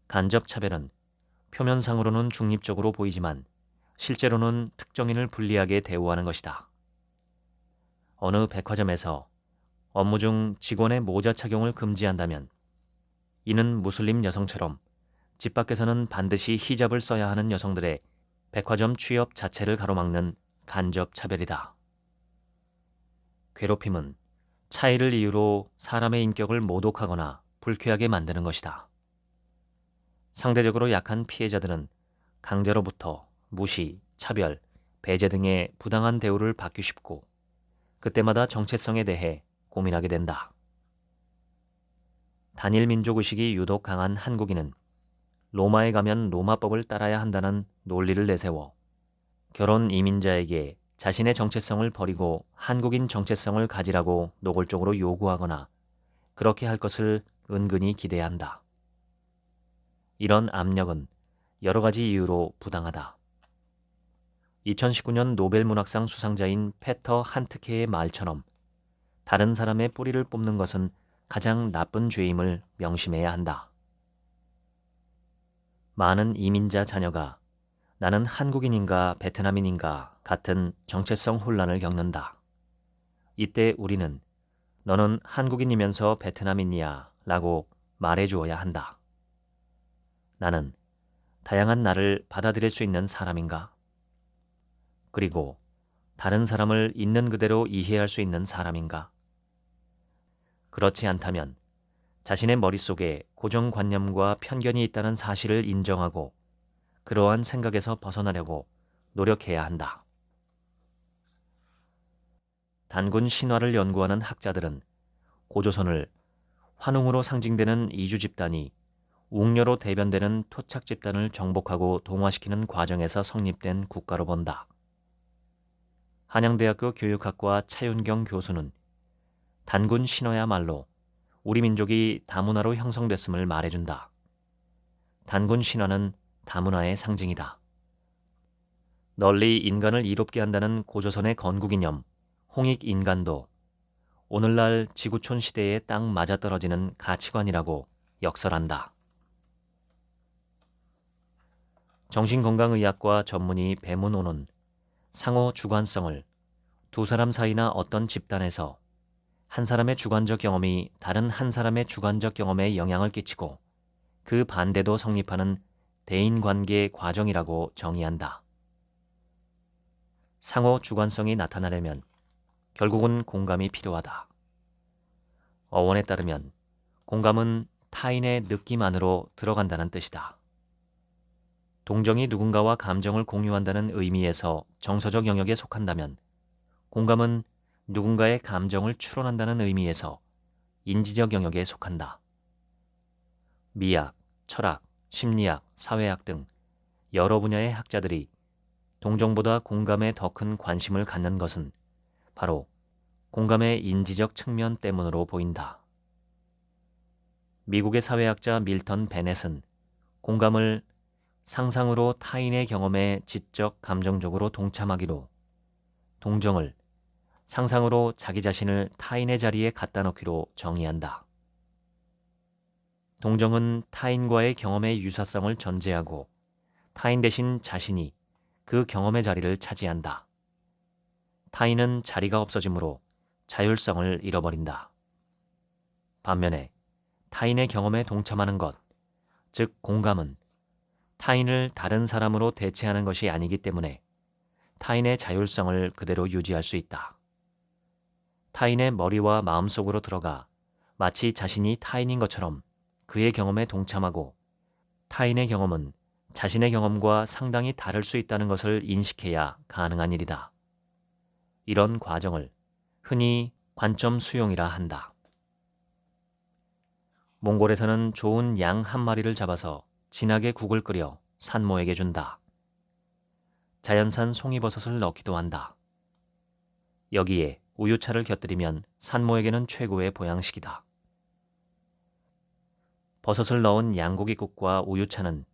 [SPEAKER 1] 간접 차별은 표면상으로는 중립적으로 보이지만 실제로는 특정인을 불리하게 대우하는 것이다. 어느 백화점에서 업무 중 직원의 모자 착용을 금지한다면 이는 무슬림 여성처럼 집 밖에서는 반드시 히잡을 써야 하는 여성들의 백화점 취업 자체를 가로막는 간접 차별이다. 괴롭힘은 차이를 이유로 사람의 인격을 모독하거나 불쾌하게 만드는 것이다. 상대적으로 약한 피해자들은 강제로부터 무시, 차별, 배제 등의 부당한 대우를 받기 쉽고 그때마다 정체성에 대해 고민하게 된다. 단일 민족의식이 유독 강한 한국인은 로마에 가면 로마법을 따라야 한다는 논리를 내세워 결혼 이민자에게 자신의 정체성을 버리고 한국인 정체성을 가지라고 노골적으로 요구하거나 그렇게 할 것을 은근히 기대한다. 이런 압력은 여러 가지 이유로 부당하다. 2019년 노벨문학상 수상자인 페터 한트케의 말처럼 다른 사람의 뿌리를 뽑는 것은 가장 나쁜 죄임을 명심해야 한다. 많은 이민자 자녀가 나는 한국인인가 베트남인인가 같은 정체성 혼란을 겪는다. 이때 우리는 너는 한국인이면서 베트남인이야 라고 말해주어야 한다. 나는 다양한 나를 받아들일 수 있는 사람인가? 그리고 다른 사람을 있는 그대로 이해할 수 있는 사람인가? 그렇지 않다면 자신의 머릿속에 고정관념과 편견이 있다는 사실을 인정하고 그러한 생각에서 벗어나려고 노력해야 한다. 단군 신화를 연구하는 학자들은 고조선을 환웅으로 상징되는 이주 집단이 웅녀로 대변되는 토착 집단을 정복하고 동화시키는 과정에서 성립된 국가로 본다. 한양대학교 교육학과 차윤경 교수는 단군 신화야말로 우리 민족이 다문화로 형성됐음을 말해준다. 단군 신화는 다문화의 상징이다. 널리 인간을 이롭게 한다는 고조선의 건국이념, 홍익인간도 오늘날 지구촌 시대에 딱 맞아떨어지는 가치관이라고 역설한다. 정신건강의학과 전문의 배문호는 상호 주관성을 두 사람 사이나 어떤 집단에서 한 사람의 주관적 경험이 다른 한 사람의 주관적 경험에 영향을 끼치고 그 반대도 성립하는 대인관계 과정이라고 정의한다. 상호 주관성이 나타나려면 결국은 공감이 필요하다. 어원에 따르면 공감은 타인의 느낌 안으로 들어간다는 뜻이다. 동정이 누군가와 감정을 공유한다는 의미에서 정서적 영역에 속한다면 공감은 누군가의 감정을 추론한다는 의미에서 인지적 영역에 속한다. 미학, 철학, 심리학, 사회학 등 여러 분야의 학자들이 동정보다 공감에 더 큰 관심을 갖는 것은 바로 공감의 인지적 측면 때문으로 보인다. 미국의 사회학자 밀턴 베넷은 공감을 상상으로 타인의 경험에 지적, 감정적으로 동참하기로, 동정을 상상으로 자기 자신을 타인의 자리에 갖다 놓기로 정의한다. 동정은 타인과의 경험의 유사성을 전제하고 타인 대신 자신이 그 경험의 자리를 차지한다. 타인은 자리가 없어지므로 자율성을 잃어버린다. 반면에 타인의 경험에 동참하는 것, 즉 공감은 타인을 다른 사람으로 대체하는 것이 아니기 때문에 타인의 자율성을 그대로 유지할 수 있다. 타인의 머리와 마음속으로 들어가 마치 자신이 타인인 것처럼 그의 경험에 동참하고 타인의 경험은 자신의 경험과 상당히 다를 수 있다는 것을 인식해야 가능한 일이다. 이런 과정을 흔히 관점 수용이라 한다. 몽골에서는 좋은 양 한 마리를 잡아서 진하게 국을 끓여 산모에게 준다. 자연산 송이버섯을 넣기도 한다. 여기에 우유차를 곁들이면 산모에게는 최고의 보양식이다. 버섯을 넣은 양고기국과 우유차는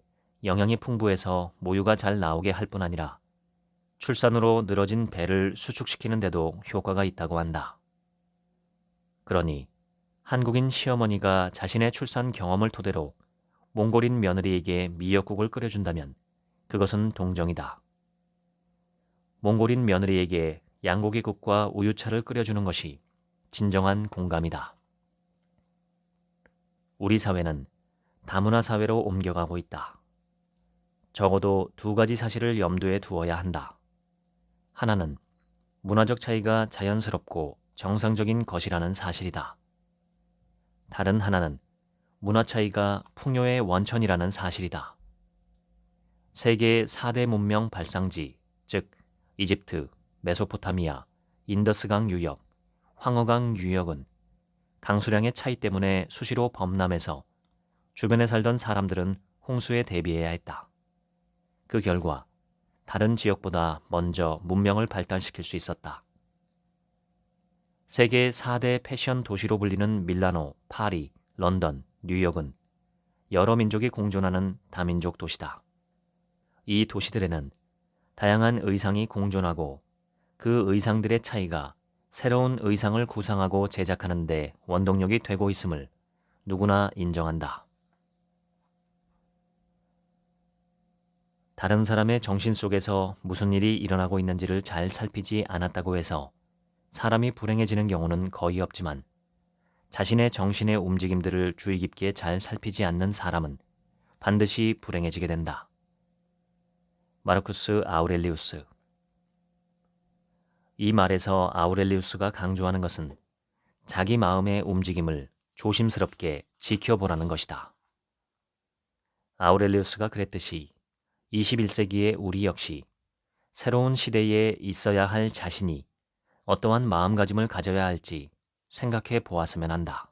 [SPEAKER 1] 영양이 풍부해서 모유가 잘 나오게 할 뿐 아니라 출산으로 늘어진 배를 수축시키는 데도 효과가 있다고 한다. 그러니 한국인 시어머니가 자신의 출산 경험을 토대로 몽골인 며느리에게 미역국을 끓여준다면 그것은 동정이다. 몽골인 며느리에게 양고기국과 우유차를 끓여주는 것이 진정한 공감이다. 우리 사회는 다문화 사회로 옮겨가고 있다. 적어도 두 가지 사실을 염두에 두어야 한다. 하나는 문화적 차이가 자연스럽고 정상적인 것이라는 사실이다. 다른 하나는 문화 차이가 풍요의 원천이라는 사실이다. 세계 4대 문명 발상지, 즉 이집트, 메소포타미아, 인더스강 유역, 황허강 유역은 강수량의 차이 때문에 수시로 범람해서 주변에 살던 사람들은 홍수에 대비해야 했다. 그 결과 다른 지역보다 먼저 문명을 발달시킬 수 있었다. 세계 4대 패션 도시로 불리는 밀라노, 파리, 런던, 뉴욕은 여러 민족이 공존하는 다민족 도시다. 이 도시들에는 다양한 의상이 공존하고 그 의상들의 차이가 새로운 의상을 구상하고 제작하는 데 원동력이 되고 있음을 누구나 인정한다. 다른 사람의 정신 속에서 무슨 일이 일어나고 있는지를 잘 살피지 않았다고 해서 사람이 불행해지는 경우는 거의 없지만 자신의 정신의 움직임들을 주의 깊게 잘 살피지 않는 사람은 반드시 불행해지게 된다. 마르쿠스 아우렐리우스. 이 말에서 아우렐리우스가 강조하는 것은 자기 마음의 움직임을 조심스럽게 지켜보라는 것이다. 아우렐리우스가 그랬듯이 21세기의 우리 역시 새로운 시대에 있어야 할 자신이 어떠한 마음가짐을 가져야 할지 생각해 보았으면 한다.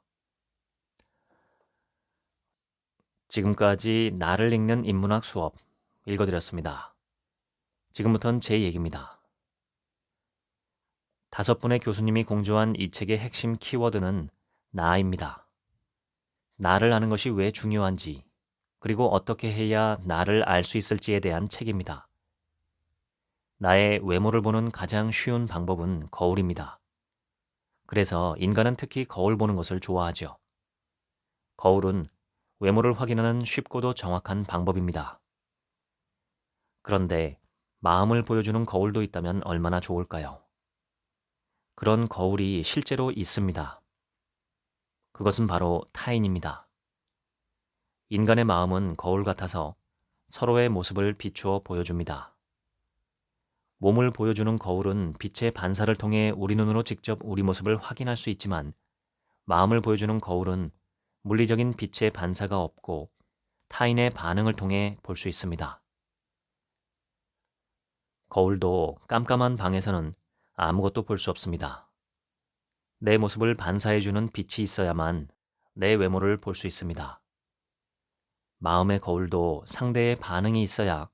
[SPEAKER 1] 지금까지 나를 읽는 인문학 수업 읽어드렸습니다. 지금부터는 제 얘기입니다. 5분의 교수님이 공조한 이 책의 핵심 키워드는 나입니다. 나를 아는 것이 왜 중요한지, 그리고 어떻게 해야 나를 알 수 있을지에 대한 책입니다. 나의 외모를 보는 가장 쉬운 방법은 거울입니다. 그래서 인간은 특히 거울 보는 것을 좋아하죠. 거울은 외모를 확인하는 쉽고도 정확한 방법입니다. 그런데 마음을 보여주는 거울도 있다면 얼마나 좋을까요? 그런 거울이 실제로 있습니다. 그것은 바로 타인입니다. 인간의 마음은 거울 같아서 서로의 모습을 비추어 보여줍니다. 몸을 보여주는 거울은 빛의 반사를 통해 우리 눈으로 직접 우리 모습을 확인할 수 있지만 마음을 보여주는 거울은 물리적인 빛의 반사가 없고 타인의 반응을 통해 볼 수 있습니다. 거울도 깜깜한 방에서는 아무것도 볼 수 없습니다. 내 모습을 반사해주는 빛이 있어야만 내 외모를 볼 수 있습니다. 마음의 거울도 상대의 반응이 있어야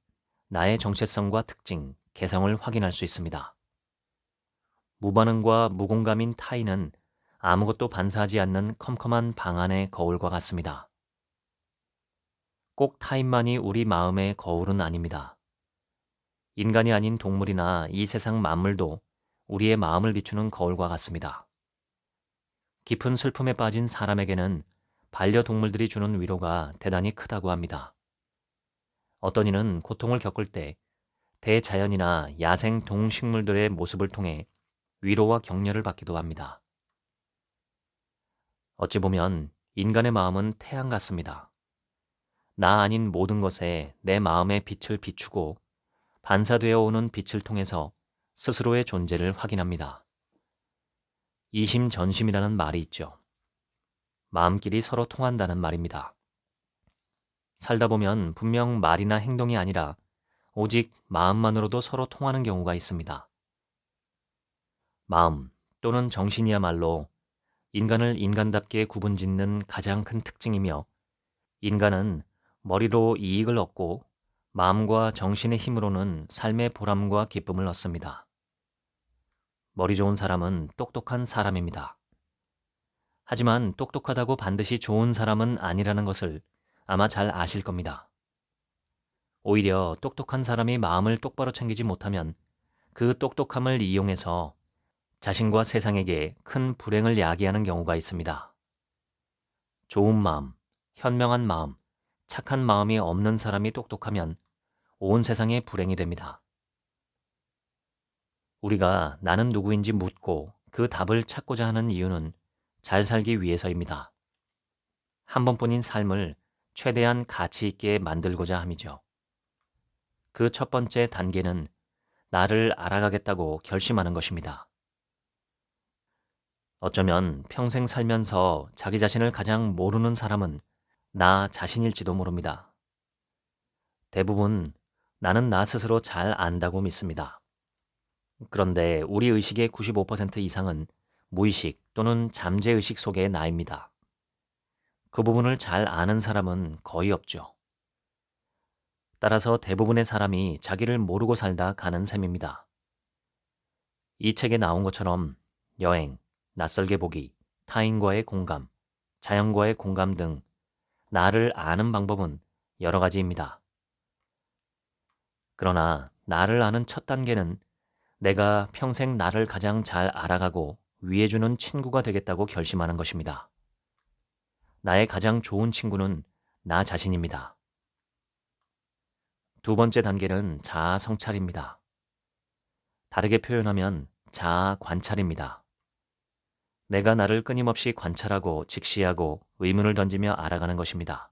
[SPEAKER 1] 나의 정체성과 특징, 개성을 확인할 수 있습니다. 무반응과 무공감인 타인은 아무것도 반사하지 않는 컴컴한 방 안의 거울과 같습니다. 꼭 타인만이 우리 마음의 거울은 아닙니다. 인간이 아닌 동물이나 이 세상 만물도 우리의 마음을 비추는 거울과 같습니다. 깊은 슬픔에 빠진 사람에게는 반려동물들이 주는 위로가 대단히 크다고 합니다. 어떤 이는 고통을 겪을 때 대자연이나 야생 동식물들의 모습을 통해 위로와 격려를 받기도 합니다. 어찌 보면 인간의 마음은 태양 같습니다. 나 아닌 모든 것에 내 마음의 빛을 비추고 반사되어 오는 빛을 통해서 스스로의 존재를 확인합니다. 이심전심이라는 말이 있죠. 마음끼리 서로 통한다는 말입니다. 살다 보면 분명 말이나 행동이 아니라 오직 마음만으로도 서로 통하는 경우가 있습니다. 마음 또는 정신이야말로 인간을 인간답게 구분짓는 가장 큰 특징이며 인간은 머리로 이익을 얻고 마음과 정신의 힘으로는 삶의 보람과 기쁨을 얻습니다. 머리 좋은 사람은 똑똑한 사람입니다. 하지만 똑똑하다고 반드시 좋은 사람은 아니라는 것을 아마 잘 아실 겁니다. 오히려 똑똑한 사람이 마음을 똑바로 챙기지 못하면 그 똑똑함을 이용해서 자신과 세상에게 큰 불행을 야기하는 경우가 있습니다. 좋은 마음, 현명한 마음, 착한 마음이 없는 사람이 똑똑하면 온 세상에 불행이 됩니다. 우리가 나는 누구인지 묻고 그 답을 찾고자 하는 이유는 잘 살기 위해서입니다. 한 번뿐인 삶을 최대한 가치 있게 만들고자 함이죠. 그 첫 번째 단계는 나를 알아가겠다고 결심하는 것입니다. 어쩌면 평생 살면서 자기 자신을 가장 모르는 사람은 나 자신일지도 모릅니다. 대부분 나는 나 스스로 잘 안다고 믿습니다. 그런데 우리 의식의 95% 이상은 무의식 또는 잠재의식 속의 나입니다. 그 부분을 잘 아는 사람은 거의 없죠. 따라서 대부분의 사람이 자기를 모르고 살다 가는 셈입니다. 이 책에 나온 것처럼 여행, 낯설게 보기, 타인과의 공감, 자연과의 공감 등 나를 아는 방법은 여러 가지입니다. 그러나 나를 아는 첫 단계는 내가 평생 나를 가장 잘 알아가고 위해주는 친구가 되겠다고 결심하는 것입니다. 나의 가장 좋은 친구는 나 자신입니다. 두 번째 단계는 자아 성찰입니다. 다르게 표현하면 자아 관찰입니다. 내가 나를 끊임없이 관찰하고 직시하고 의문을 던지며 알아가는 것입니다.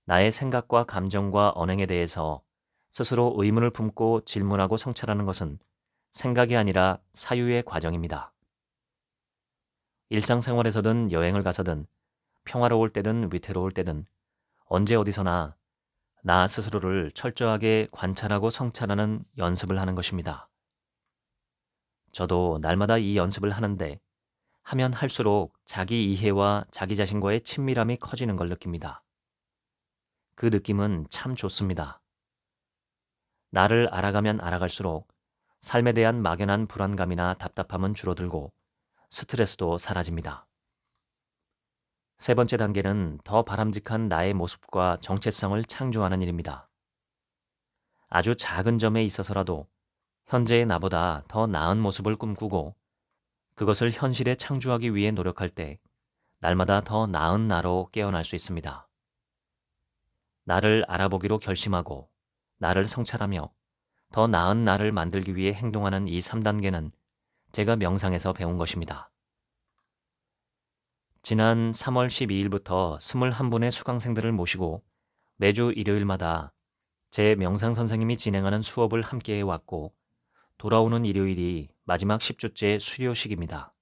[SPEAKER 1] 나의 생각과 감정과 언행에 대해서 스스로 의문을 품고 질문하고 성찰하는 것은 생각이 아니라 사유의 과정입니다. 일상생활에서든 여행을 가서든 평화로울 때든 위태로울 때든 언제 어디서나 나 스스로를 철저하게 관찰하고 성찰하는 연습을 하는 것입니다. 저도 날마다 이 연습을 하는데 하면 할수록 자기 이해와 자기 자신과의 친밀함이 커지는 걸 느낍니다. 그 느낌은 참 좋습니다. 나를 알아가면 알아갈수록 삶에 대한 막연한 불안감이나 답답함은 줄어들고 스트레스도 사라집니다. 세 번째 단계는 더 바람직한 나의 모습과 정체성을 창조하는 일입니다. 아주 작은 점에 있어서라도 현재의 나보다 더 나은 모습을 꿈꾸고 그것을 현실에 창조하기 위해 노력할 때 날마다 더 나은 나로 깨어날 수 있습니다. 나를 알아보기로 결심하고 나를 성찰하며 더 나은 나를 만들기 위해 행동하는 이 3단계는 제가 명상에서 배운 것입니다. 지난 3월 12일부터 21분의 수강생들을 모시고 매주 일요일마다 제 명상 선생님이 진행하는 수업을 함께 해왔고 돌아오는 일요일이 마지막 10주째 수료식입니다.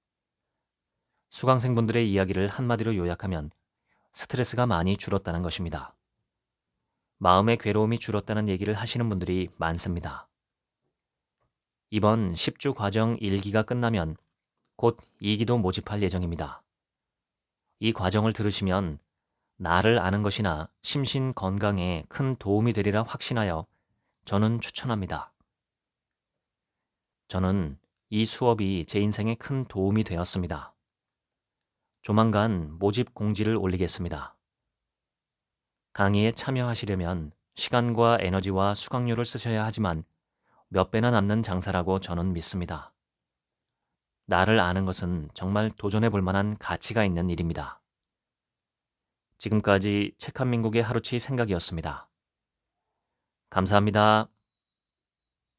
[SPEAKER 1] 수강생분들의 이야기를 한마디로 요약하면 스트레스가 많이 줄었다는 것입니다. 마음의 괴로움이 줄었다는 얘기를 하시는 분들이 많습니다. 이번 10주 과정 1기가 끝나면 곧 2기도 모집할 예정입니다. 이 과정을 들으시면 나를 아는 것이나 심신 건강에 큰 도움이 되리라 확신하여 저는 추천합니다. 저는 이 수업이 제 인생에 큰 도움이 되었습니다. 조만간 모집 공지를 올리겠습니다. 강의에 참여하시려면 시간과 에너지와 수강료를 쓰셔야 하지만 몇 배나 남는 장사라고 저는 믿습니다. 나를 아는 것은 정말 도전해 볼 만한 가치가 있는 일입니다. 지금까지 책 한 민국의 하루치 생각이었습니다. 감사합니다.